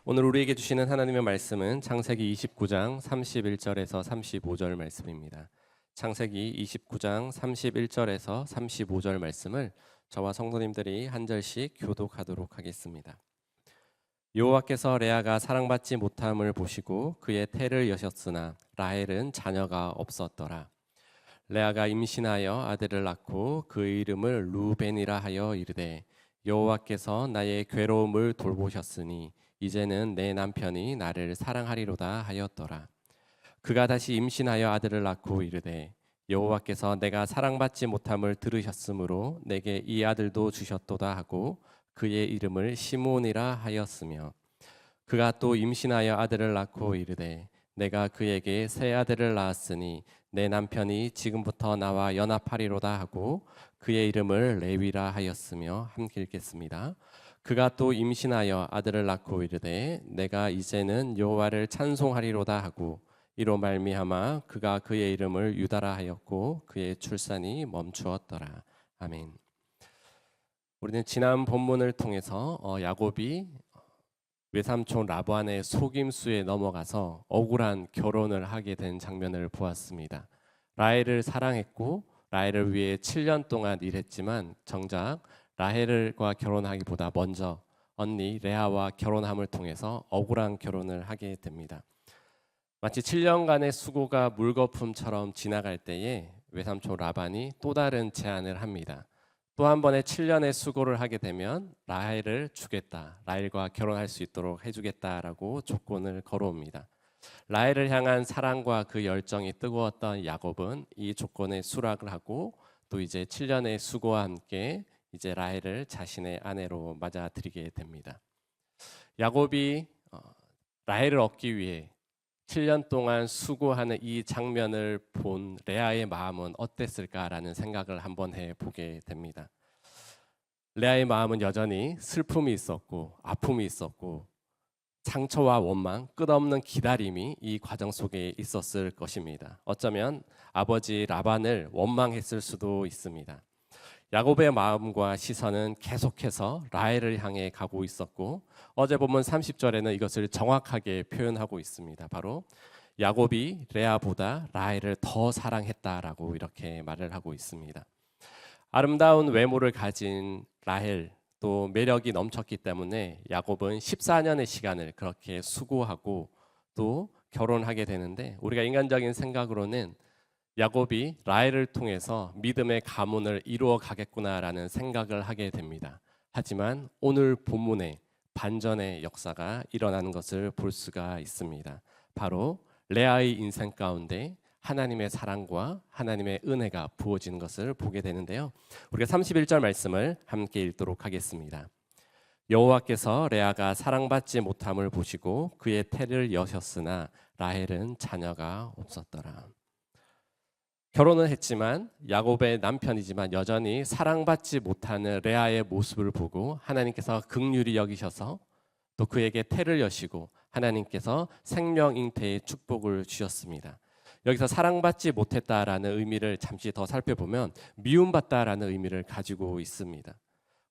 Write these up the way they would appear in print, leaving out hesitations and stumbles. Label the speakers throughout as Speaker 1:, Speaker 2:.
Speaker 1: 오늘 우리에게 주시는 하나님의 말씀은 창세기 29장 31절에서 35절 말씀입니다. 창세기 29장 31절에서 35절 말씀을 저와 성도님들이 한 절씩 교독하도록 하겠습니다. 여호와께서 레아가 사랑받지 못함을 보시고 그의 태를 여셨으나 라헬은 자녀가 없었더라. 레아가 임신하여 아들을 낳고 그의 이름을 루벤이라 하여 이르되 여호와께서 나의 괴로움을 돌보셨으니 이제는 내 남편이 나를 사랑하리로다 하였더라. 그가 다시 임신하여 아들을 낳고 이르되 여호와께서 내가 사랑받지 못함을 들으셨으므로 내게 이 아들도 주셨도다 하고 그의 이름을 시몬이라 하였으며 그가 또 임신하여 아들을 낳고 이르되 내가 그에게 새 아들을 낳았으니 내 남편이 지금부터 나와 연합하리로다 하고 그의 이름을 레위라 하였으며 함께 읽겠습니다. 그가 또 임신하여 아들을 낳고 이르되 내가 이제는 여호와를 찬송하리로다 하고 이로 말미암아 그가 그의 이름을 유다라 하였고 그의 출산이 멈추었더라. 아멘. 우리는 지난 본문을 통해서 야곱이 외삼촌 라반의 속임수에 넘어가서 억울한 결혼을 하게 된 장면을 보았습니다. 라헬을 사랑했고 라헬을 위해 7년 동안 일했지만 정작 라헬과 결혼하기보다 먼저 언니 레아와 결혼함을 통해서 억울한 결혼을 하게 됩니다. 마치 7년간의 수고가 물거품처럼 지나갈 때에 외삼촌 라반이 또 다른 제안을 합니다. 또 한 번의 7년의 수고를 하게 되면 라헬을 주겠다. 라헬과 결혼할 수 있도록 해주겠다라고 조건을 걸어옵니다. 라헬을 향한 사랑과 그 열정이 뜨거웠던 야곱은 이 조건에 수락을 하고 또 이제 7년의 수고와 함께 이제 라헬을 자신의 아내로 맞아들이게 됩니다. 야곱이 라헬을 얻기 위해 7년 동안 수고하는 이 장면을 본 레아의 마음은 어땠을까라는 생각을 한번 해보게 됩니다. 레아의 마음은 여전히 슬픔이 있었고 아픔이 있었고 상처와 원망, 끝없는 기다림이 이 과정 속에 있었을 것입니다. 어쩌면 아버지 라반을 원망했을 수도 있습니다. 야곱의 마음과 시선은 계속해서 라헬을 향해 가고 있었고 어제 본문 30절에는 이것을 정확하게 표현하고 있습니다. 바로 야곱이 레아보다 라헬을 더 사랑했다라고 이렇게 말을 하고 있습니다. 아름다운 외모를 가진 라헬 또 매력이 넘쳤기 때문에 야곱은 14년의 시간을 그렇게 수고하고 또 결혼하게 되는데 우리가 인간적인 생각으로는 야곱이 라헬을 통해서 믿음의 가문을 이루어 가겠구나라는 생각을 하게 됩니다. 하지만 오늘 본문에 반전의 역사가 일어나는 것을 볼 수가 있습니다. 바로 레아의 인생 가운데 하나님의 사랑과 하나님의 은혜가 부어지는 것을 보게 되는데요. 우리가 31절 말씀을 함께 읽도록 하겠습니다. 여호와께서 레아가 사랑받지 못함을 보시고 그의 태를 여셨으나 라헬은 자녀가 없었더라. 결혼은 했지만 야곱의 남편이지만 여전히 사랑받지 못하는 레아의 모습을 보고 하나님께서 긍휼히 여기셔서 또 그에게 태를 여시고 하나님께서 생명 잉태의 축복을 주셨습니다. 여기서 사랑받지 못했다라는 의미를 잠시 더 살펴보면 미움받다라는 의미를 가지고 있습니다.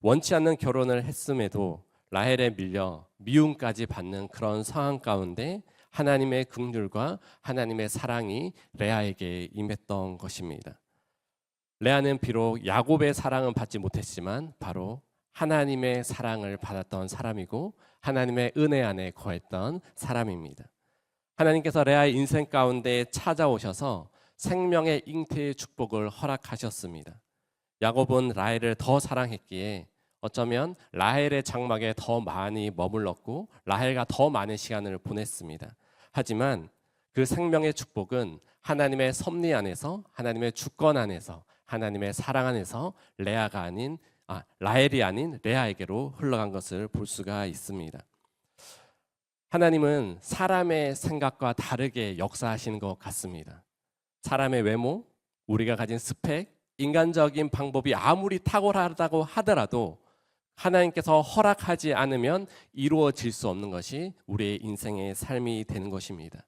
Speaker 1: 원치 않는 결혼을 했음에도 라헬에 밀려 미움까지 받는 그런 상황 가운데 하나님의 긍휼과 하나님의 사랑이 레아에게 임했던 것입니다. 레아는 비록 야곱의 사랑은 받지 못했지만 바로 하나님의 사랑을 받았던 사람이고 하나님의 은혜 안에 거했던 사람입니다. 하나님께서 레아의 인생 가운데 찾아오셔서 생명의 잉태의 축복을 허락하셨습니다. 야곱은 라헬을 더 사랑했기에 어쩌면 라헬의 장막에 더 많이 머물렀고 라헬과 더 많은 시간을 보냈습니다. 하지만 그 생명의 축복은 하나님의 섭리 안에서 하나님의 주권 안에서 하나님의 사랑 안에서 라헬이 아닌 레아에게로 흘러간 것을 볼 수가 있습니다. 하나님은 사람의 생각과 다르게 역사하시는 것 같습니다. 사람의 외모, 우리가 가진 스펙, 인간적인 방법이 아무리 탁월하다고 하더라도 하나님께서 허락하지 않으면 이루어질 수 없는 것이 우리의 인생의 삶이 되는 것입니다.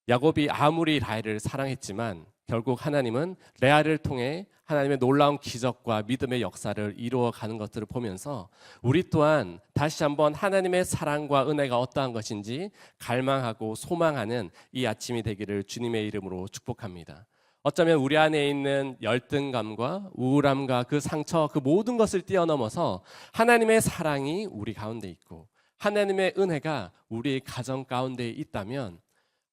Speaker 1: 야곱이 아무리 라헬을 사랑했지만 결국 하나님은 레아를 통해 하나님의 놀라운 기적과 믿음의 역사를 이루어가는 것들을 보면서 우리 또한 다시 한번 하나님의 사랑과 은혜가 어떠한 것인지 갈망하고 소망하는 이 아침이 되기를 주님의 이름으로 축복합니다. 어쩌면 우리 안에 있는 열등감과 우울함과 그 상처, 그 모든 것을 뛰어넘어서 하나님의 사랑이 우리 가운데 있고 하나님의 은혜가 우리 가정 가운데 있다면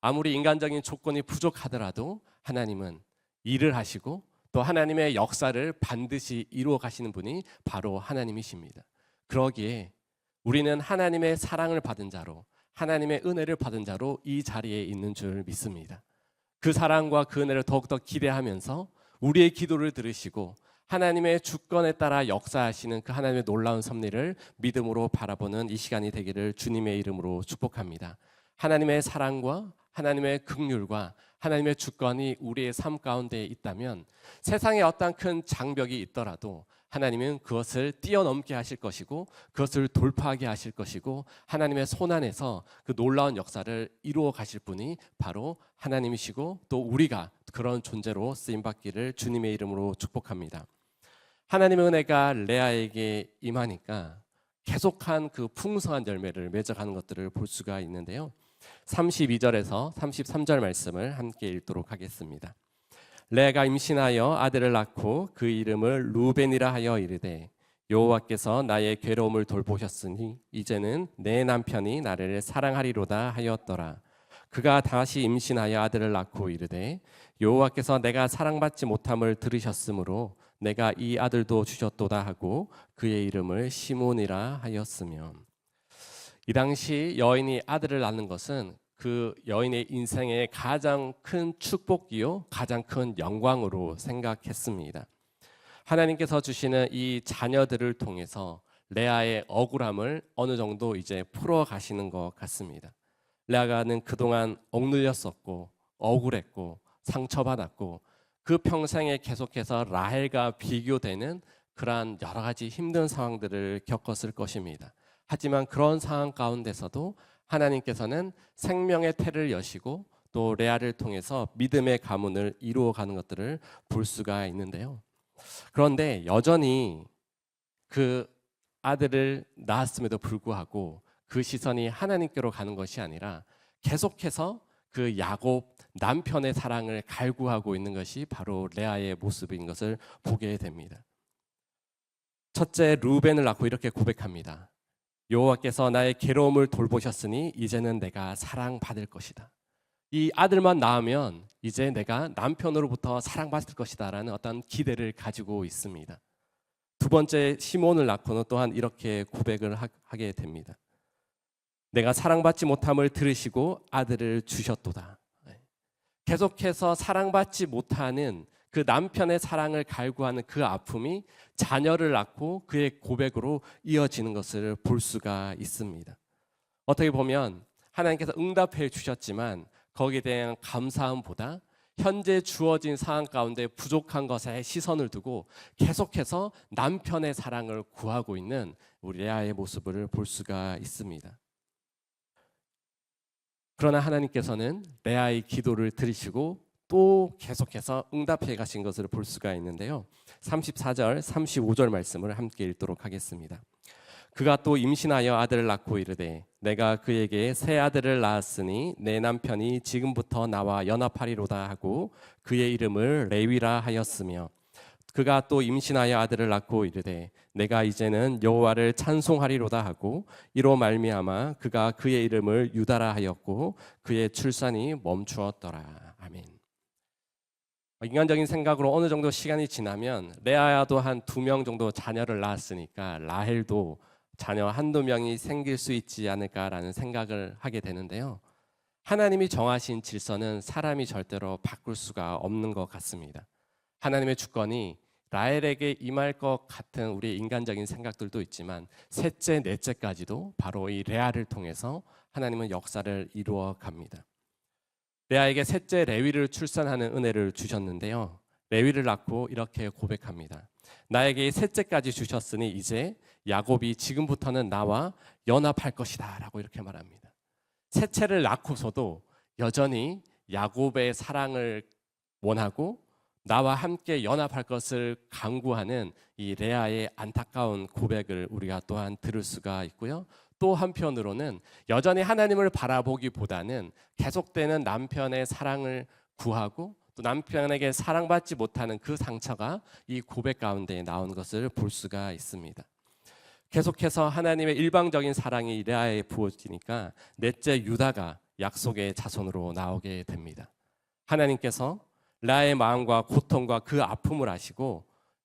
Speaker 1: 아무리 인간적인 조건이 부족하더라도 하나님은 일을 하시고 또 하나님의 역사를 반드시 이루어 가시는 분이 바로 하나님이십니다. 그러기에 우리는 하나님의 사랑을 받은 자로, 하나님의 은혜를 받은 자로 이 자리에 있는 줄 믿습니다. 그 사랑과 그 은혜를 더욱더 기대하면서 우리의 기도를 들으시고 하나님의 주권에 따라 역사하시는 그 하나님의 놀라운 섭리를 믿음으로 바라보는 이 시간이 되기를 주님의 이름으로 축복합니다. 하나님의 사랑과 하나님의 긍휼과 하나님의 주권이 우리의 삶 가운데 있다면 세상에 어떤 큰 장벽이 있더라도 하나님은 그것을 뛰어넘게 하실 것이고 그것을 돌파하게 하실 것이고 하나님의 손 안에서 그 놀라운 역사를 이루어 가실 분이 바로 하나님이시고 또 우리가 그런 존재로 쓰임받기를 주님의 이름으로 축복합니다. 하나님의 은혜가 레아에게 임하니까 계속한 그 풍성한 열매를 맺어가는 것들을 볼 수가 있는데요. 32절에서 33절 말씀을 함께 읽도록 하겠습니다. 레아가 임신하여 아들을 낳고 그 이름을 루벤이라 하여 이르되 여호와께서 나의 괴로움을 돌보셨으니 이제는 내 남편이 나를 사랑하리로다 하였더라. 그가 다시 임신하여 아들을 낳고 이르되 여호와께서 내가 사랑받지 못함을 들으셨으므로 내가 이 아들도 주셨도다 하고 그의 이름을 시몬이라 하였으며, 이 당시 여인이 아들을 낳는 것은 그 여인의 인생의 가장 큰 축복이요 가장 큰 영광으로 생각했습니다. 하나님께서 주시는 이 자녀들을 통해서 레아의 억울함을 어느 정도 이제 풀어 가시는 것 같습니다. 레아가는 그동안 억눌렸었고 억울했고 상처받았고 그 평생에 계속해서 라헬과 비교되는 그러한 여러 가지 힘든 상황들을 겪었을 것입니다. 하지만 그런 상황 가운데서도 하나님께서는 생명의 태를 여시고 또 레아를 통해서 믿음의 가문을 이루어가는 것들을 볼 수가 있는데요. 그런데 여전히 그 아들을 낳았음에도 불구하고 그 시선이 하나님께로 가는 것이 아니라 계속해서 그 야곱 남편의 사랑을 갈구하고 있는 것이 바로 레아의 모습인 것을 보게 됩니다. 첫째 루벤을 낳고 이렇게 고백합니다. 여호와께서 나의 괴로움을 돌보셨으니 이제는 내가 사랑받을 것이다. 이 아들만 낳으면 이제 내가 남편으로부터 사랑받을 것이다 라는 어떤 기대를 가지고 있습니다. 두 번째 시몬을 낳고는 또한 이렇게 고백을 하게 됩니다. 내가 사랑받지 못함을 들으시고 아들을 주셨도다. 계속해서 사랑받지 못하는 그 남편의 사랑을 갈구하는 그 아픔이 자녀를 낳고 그의 고백으로 이어지는 것을 볼 수가 있습니다. 어떻게 보면 하나님께서 응답해 주셨지만 거기에 대한 감사함보다 현재 주어진 상황 가운데 부족한 것에 시선을 두고 계속해서 남편의 사랑을 구하고 있는 우리 레아의 모습을 볼 수가 있습니다. 그러나 하나님께서는 레아의 기도를 들으시고 또 계속해서 응답해 가신 것을 볼 수가 있는데요. 34절, 35절 말씀을 함께 읽도록 하겠습니다. 그가 또 임신하여 아들을 낳고 이르되 내가 그에게 새 아들을 낳았으니 내 남편이 지금부터 나와 연합하리로다 하고 그의 이름을 레위라 하였으며, 그가 또 임신하여 아들을 낳고 이르되 내가 이제는 여호와를 찬송하리로다 하고 이로 말미암아 그가 그의 이름을 유다라 하였고 그의 출산이 멈추었더라. 아멘. 인간적인 생각으로 어느 정도 시간이 지나면 레아야도 한 2명 정도 자녀를 낳았으니까 라헬도 자녀 한두 명이 생길 수 있지 않을까라는 생각을 하게 되는데요. 하나님이 정하신 질서는 사람이 절대로 바꿀 수가 없는 것 같습니다. 하나님의 주권이 라헬에게 임할 것 같은 우리의 인간적인 생각들도 있지만 셋째, 넷째까지도 바로 이 레아를 통해서 하나님은 역사를 이루어 갑니다. 레아에게 셋째 레위를 출산하는 은혜를 주셨는데요. 레위를 낳고 이렇게 고백합니다. 나에게 셋째까지 주셨으니 이제 야곱이 지금부터는 나와 연합할 것이다 라고 이렇게 말합니다. 셋째를 낳고서도 여전히 야곱의 사랑을 원하고 나와 함께 연합할 것을 강구하는 이 레아의 안타까운 고백을 우리가 또한 들을 수가 있고요. 또 한편으로는 여전히 하나님을 바라보기보다는 계속되는 남편의 사랑을 구하고 또 남편에게 사랑받지 못하는 그 상처가 이 고백 가운데 나온 것을 볼 수가 있습니다. 계속해서 하나님의 일방적인 사랑이 레아에 부어지니까 넷째 유다가 약속의 자손으로 나오게 됩니다. 하나님께서 레아의 마음과 고통과 그 아픔을 아시고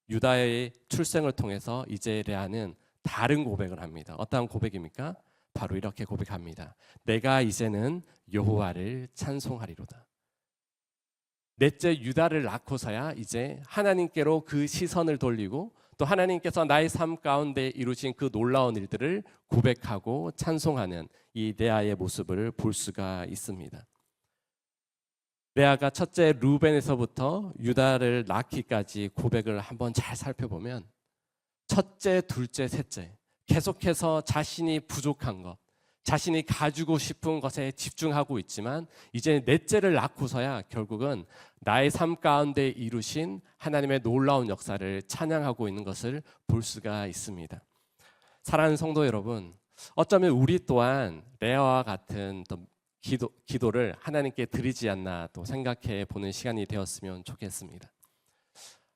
Speaker 1: 유다의 출생을 통해서 이제 레아는 다른 고백을 합니다. 어떠한 고백입니까? 바로 이렇게 고백합니다. 내가 이제는 여호와를 찬송하리로다. 넷째 유다를 낳고서야 이제 하나님께로 그 시선을 돌리고 또 하나님께서 나의 삶 가운데 이루신 그 놀라운 일들을 고백하고 찬송하는 이 레아의 모습을 볼 수가 있습니다. 레아가 첫째 루벤에서부터 유다를 낳기까지 고백을 한번 잘 살펴보면 첫째, 둘째, 셋째 계속해서 자신이 부족한 것, 자신이 가지고 싶은 것에 집중하고 있지만 이제 넷째를 낳고서야 결국은 나의 삶 가운데 이루신 하나님의 놀라운 역사를 찬양하고 있는 것을 볼 수가 있습니다. 사랑하는 성도 여러분, 어쩌면 우리 또한 레아와 같은 또 기도를 하나님께 드리지 않나 또 생각해 보는 시간이 되었으면 좋겠습니다.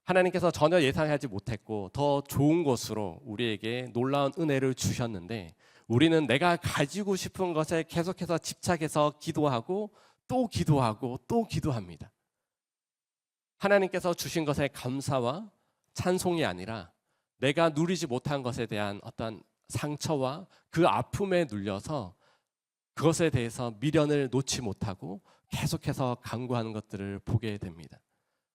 Speaker 1: 하나님께서 전혀 예상하지 못했고 더 좋은 것으로 우리에게 놀라운 은혜를 주셨는데 우리는 내가 가지고 싶은 것에 계속해서 집착해서 기도하고 또 기도하고 또 기도합니다. 하나님께서 주신 것에 감사와 찬송이 아니라 내가 누리지 못한 것에 대한 어떤 상처와 그 아픔에 눌려서 그것에 대해서 미련을 놓지 못하고 계속해서 간구하는 것들을 보게 됩니다.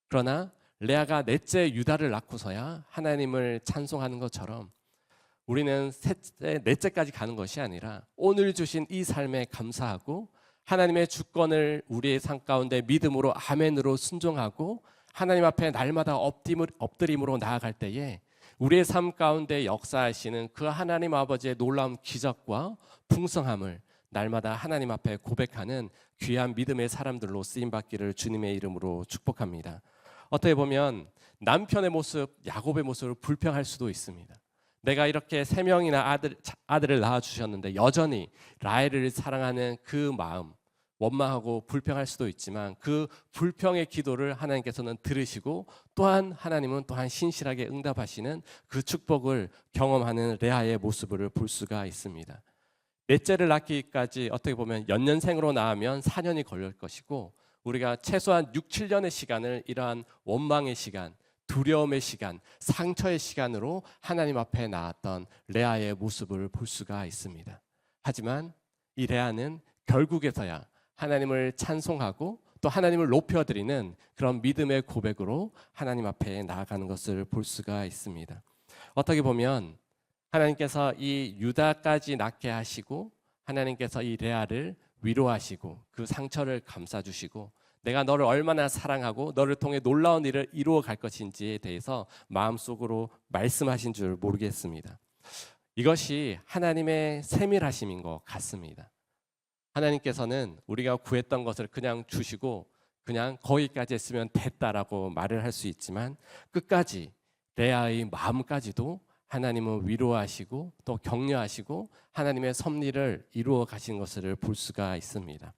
Speaker 1: 그러나 레아가 넷째 유다를 낳고서야 하나님을 찬송하는 것처럼 우리는 셋째, 넷째까지 가는 것이 아니라 오늘 주신 이 삶에 감사하고 하나님의 주권을 우리의 삶 가운데 믿음으로 아멘으로 순종하고 하나님 앞에 날마다 엎드림으로 나아갈 때에 우리의 삶 가운데 역사하시는 그 하나님 아버지의 놀라운 기적과 풍성함을 날마다 하나님 앞에 고백하는 귀한 믿음의 사람들로 쓰임받기를 주님의 이름으로 축복합니다. 어떻게 보면 남편의 모습, 야곱의 모습을 불평할 수도 있습니다. 내가 이렇게 3명이나 아들을 낳아주셨는데 여전히 라헬을 사랑하는 그 마음 원망하고 불평할 수도 있지만 그 불평의 기도를 하나님께서는 들으시고 또한 하나님은 또한 신실하게 응답하시는 그 축복을 경험하는 레아의 모습을 볼 수가 있습니다. 넷째를 낳기까지 어떻게 보면 연년생으로 낳으면 4년이 걸릴 것이고 우리가 최소한 6, 7년의 시간을 이러한 원망의 시간, 두려움의 시간, 상처의 시간으로 하나님 앞에 나왔던 레아의 모습을 볼 수가 있습니다. 하지만 이 레아는 결국에서야 하나님을 찬송하고 또 하나님을 높여드리는 그런 믿음의 고백으로 하나님 앞에 나아가는 것을 볼 수가 있습니다. 어떻게 보면 하나님께서 이 유다까지 낳게 하시고 하나님께서 이 레아를 위로하시고 그 상처를 감싸주시고 내가 너를 얼마나 사랑하고 너를 통해 놀라운 일을 이루어 갈 것인지에 대해서 마음속으로 말씀하신 줄 모르겠습니다. 이것이 하나님의 세밀하심인 것 같습니다. 하나님께서는 우리가 구했던 것을 그냥 주시고 그냥 거기까지 했으면 됐다라고 말을 할 수 있지만 끝까지 레아의 마음까지도 하나님은 위로하시고 또 격려하시고 하나님의 섭리를 이루어 가시는 것을 볼 수가 있습니다.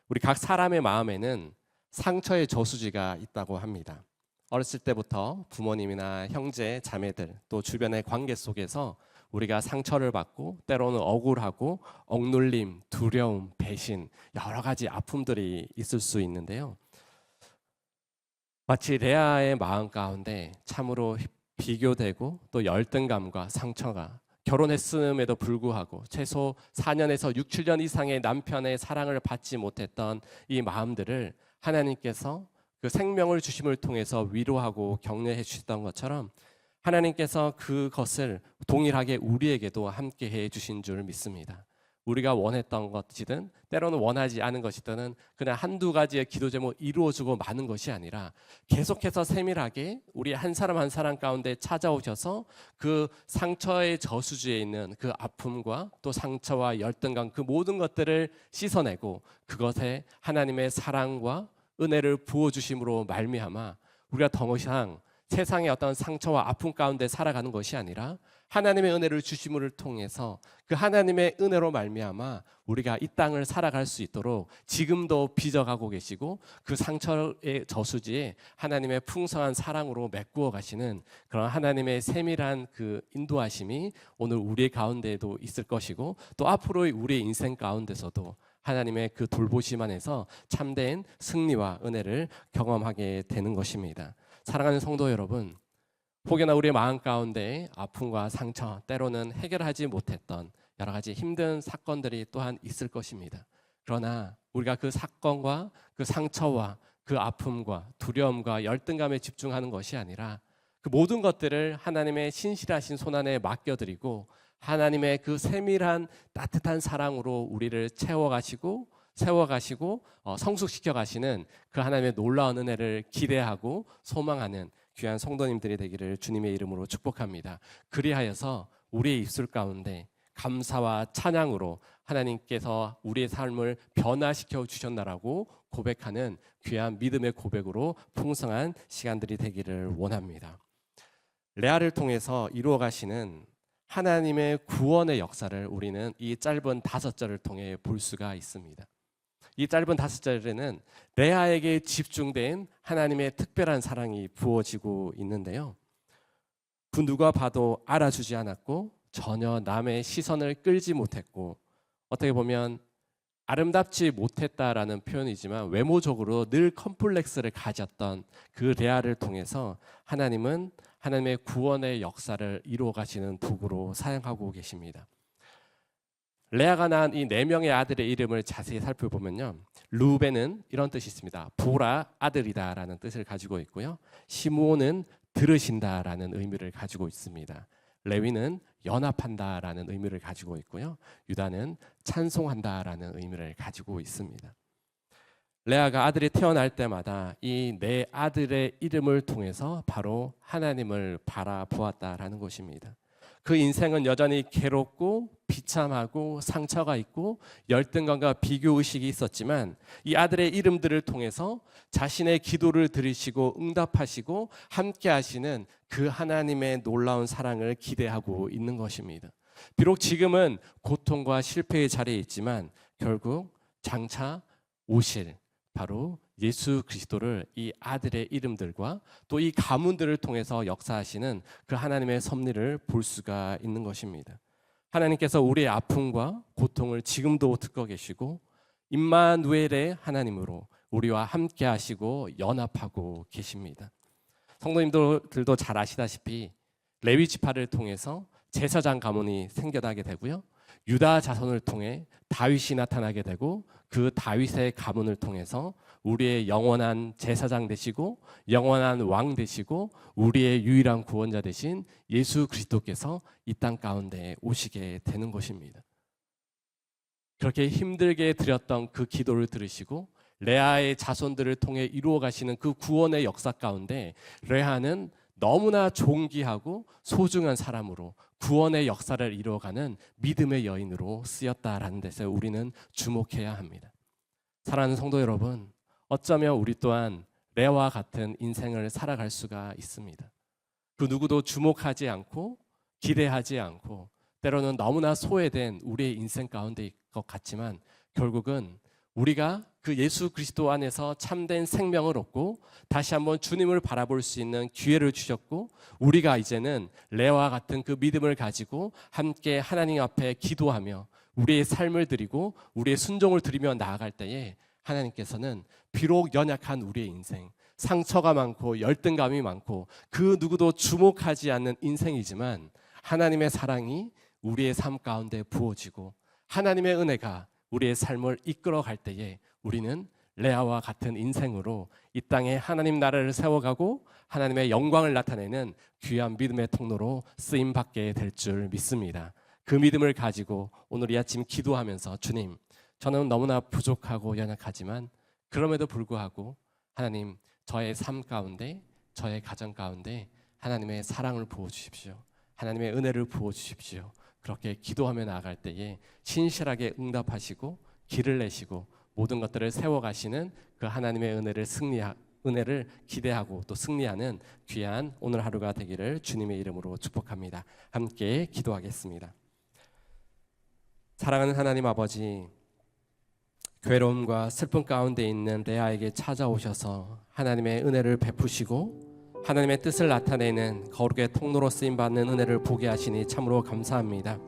Speaker 1: 우리 각 사람의 마음에는 상처의 저수지가 있다고 합니다. 어렸을 때부터 부모님이나 형제, 자매들 또 주변의 관계 속에서 우리가 상처를 받고 때로는 억울하고 억눌림, 두려움, 배신 여러 가지 아픔들이 있을 수 있는데요. 마치 레아의 마음 가운데 참으로 비교되고 또 열등감과 상처가 결혼했음에도 불구하고 최소 4년에서 6, 7년 이상의 남편의 사랑을 받지 못했던 이 마음들을 하나님께서 그 생명을 주심을 통해서 위로하고 격려해 주셨던 것처럼 하나님께서 그것을 동일하게 우리에게도 함께 해 주신 줄 믿습니다. 우리가 원했던 것이든 때로는 원하지 않은 것이든 그냥 한두 가지의 기도 제목 이루어주고 마는 것이 아니라 계속해서 세밀하게 우리 한 사람 한 사람 가운데 찾아오셔서 그 상처의 저수지에 있는 그 아픔과 또 상처와 열등감 그 모든 것들을 씻어내고 그것에 하나님의 사랑과 은혜를 부어주심으로 말미암아 우리가 더 이상 세상의 어떤 상처와 아픔 가운데 살아가는 것이 아니라 하나님의 은혜를 주심을 통해서 그 하나님의 은혜로 말미암아 우리가 이 땅을 살아갈 수 있도록 지금도 빚어가고 계시고 그 상처의 저수지에 하나님의 풍성한 사랑으로 메꾸어 가시는 그런 하나님의 세밀한 그 인도하심이 오늘 우리 가운데에도 있을 것이고 또 앞으로의 우리의 인생 가운데서도 하나님의 그 돌보심 안에서 참된 승리와 은혜를 경험하게 되는 것입니다. 사랑하는 성도 여러분, 혹여나 우리의 마음 가운데 아픔과 상처, 때로는 해결하지 못했던 여러 가지 힘든 사건들이 또한 있을 것입니다. 그러나 우리가 그 사건과 그 상처와 그 아픔과 두려움과 열등감에 집중하는 것이 아니라 그 모든 것들을 하나님의 신실하신 손안에 맡겨드리고 하나님의 그 세밀한 따뜻한 사랑으로 우리를 채워가시고 세워가시고 성숙시켜 가시는 그 하나님의 놀라운 은혜를 기대하고 소망하는 귀한 성도님들이 되기를 주님의 이름으로 축복합니다. 그리하여서 우리의 입술 가운데 감사와 찬양으로 하나님께서 우리의 삶을 변화시켜 주셨나라고 고백하는 귀한 믿음의 고백으로 풍성한 시간들이 되기를 원합니다. 레아를 통해서 이루어 가시는 하나님의 구원의 역사를 우리는 이 짧은 5절을 통해 볼 수가 있습니다. 이 짧은 5절에는 레아에게 집중된 하나님의 특별한 사랑이 부어지고 있는데요. 그 누가 봐도 알아주지 않았고 전혀 남의 시선을 끌지 못했고 어떻게 보면 아름답지 못했다라는 표현이지만 외모적으로 늘 컴플렉스를 가졌던 그 레아를 통해서 하나님은 하나님의 구원의 역사를 이루어 가시는 도구로 사용하고 계십니다. 레아가 낳은 이 4명의 아들의 이름을 자세히 살펴보면요, 루벤은 이런 뜻이 있습니다. 보라 아들이다 라는 뜻을 가지고 있고요, 시므온은 들으신다 라는 의미를 가지고 있습니다. 레위는 연합한다 라는 의미를 가지고 있고요, 유다는 찬송한다 라는 의미를 가지고 있습니다. 레아가 아들이 태어날 때마다 이 4아들의 이름을 통해서 바로 하나님을 바라보았다라는 것입니다. 그 인생은 여전히 괴롭고 비참하고 상처가 있고 열등감과 비교의식이 있었지만 이 아들의 이름들을 통해서 자신의 기도를 들으시고 응답하시고 함께 하시는 그 하나님의 놀라운 사랑을 기대하고 있는 것입니다. 비록 지금은 고통과 실패의 자리에 있지만 결국 장차 오실 바로 예수 그리스도를 이 아들의 이름들과 또 이 가문들을 통해서 역사하시는 그 하나님의 섭리를 볼 수가 있는 것입니다. 하나님께서 우리의 아픔과 고통을 지금도 듣고 계시고 임마누엘의 하나님으로 우리와 함께 하시고 연합하고 계십니다. 성도님들도 잘 아시다시피 레위 지파를 통해서 제사장 가문이 생겨나게 되고요, 유다 자손을 통해 다윗이 나타나게 되고 그 다윗의 가문을 통해서 우리의 영원한 제사장 되시고 영원한 왕 되시고 우리의 유일한 구원자 되신 예수 그리스도께서 이 땅 가운데 오시게 되는 것입니다. 그렇게 힘들게 드렸던 그 기도를 들으시고 레아의 자손들을 통해 이루어 가시는 그 구원의 역사 가운데 레아는 너무나 존귀하고 소중한 사람으로 구원의 역사를 이루어가는 믿음의 여인으로 쓰였다라는 데서 우리는 주목해야 합니다. 사랑하는 성도 여러분, 어쩌면 우리 또한 레아와 같은 인생을 살아갈 수가 있습니다. 그 누구도 주목하지 않고 기대하지 않고 때로는 너무나 소외된 우리의 인생 가운데일 것 같지만 결국은 우리가 그 예수 그리스도 안에서 참된 생명을 얻고 다시 한번 주님을 바라볼 수 있는 기회를 주셨고 우리가 이제는 레아와 같은 그 믿음을 가지고 함께 하나님 앞에 기도하며 우리의 삶을 드리고 우리의 순종을 드리며 나아갈 때에 하나님께서는 비록 연약한 우리의 인생, 상처가 많고 열등감이 많고 그 누구도 주목하지 않는 인생이지만 하나님의 사랑이 우리의 삶 가운데 부어지고 하나님의 은혜가 우리의 삶을 이끌어갈 때에 우리는 레아와 같은 인생으로 이 땅에 하나님 나라를 세워가고 하나님의 영광을 나타내는 귀한 믿음의 통로로 쓰임받게 될 줄 믿습니다. 그 믿음을 가지고 오늘 이 아침 기도하면서 주님, 저는 너무나 부족하고 연약하지만 그럼에도 불구하고 하나님, 저의 삶 가운데 저의 가정 가운데 하나님의 사랑을 부어주십시오. 하나님의 은혜를 부어주십시오. 그렇게 기도하며 나아갈 때에 신실하게 응답하시고 길을 내시고 모든 것들을 세워가시는 그 하나님의 은혜를 기대하고 또 승리하는 귀한 오늘 하루가 되기를 주님의 이름으로 축복합니다. 함께 기도하겠습니다. 사랑하는 하나님 아버지, 괴로움과 슬픔 가운데 있는 레아에게 찾아오셔서 하나님의 은혜를 베푸시고 하나님의 뜻을 나타내는 거룩의 통로로 쓰임받는 은혜를 보게 하시니 참으로 감사합니다.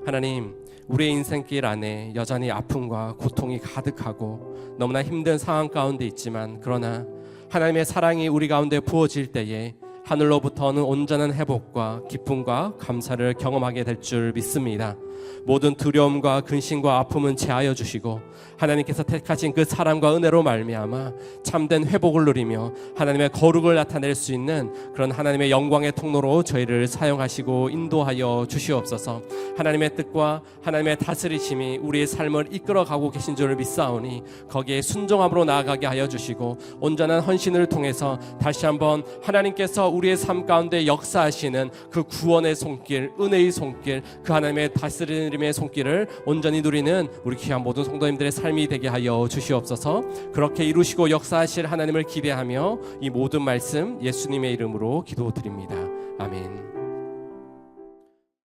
Speaker 1: 하나님, 우리의 인생길 안에 여전히 아픔과 고통이 가득하고 너무나 힘든 상황 가운데 있지만, 그러나 하나님의 사랑이 우리 가운데 부어질 때에 하늘로부터는 온전한 회복과 기쁨과 감사를 경험하게 될 줄 믿습니다. 모든 두려움과 근심과 아픔은 제하여 주시고 하나님께서 택하신 그 사랑과 은혜로 말미암아 참된 회복을 누리며 하나님의 거룩을 나타낼 수 있는 그런 하나님의 영광의 통로로 저희를 사용하시고 인도하여 주시옵소서. 하나님의 뜻과 하나님의 다스리심이 우리의 삶을 이끌어가고 계신 줄을 믿사오니 거기에 순종함으로 나아가게 하여 주시고 온전한 헌신을 통해서 다시 한번 하나님께서 우리의 삶 가운데 역사하시는 그 구원의 손길, 은혜의 손길, 그 하나님의 다스림의 손길을 온전히 누리는 우리 귀한 모든 성도님들의 삶이 되게 하여 주시옵소서. 그렇게 이루시고 역사하실 하나님을 기대하며 이 모든 말씀 예수님의 이름으로 기도드립니다. 아멘.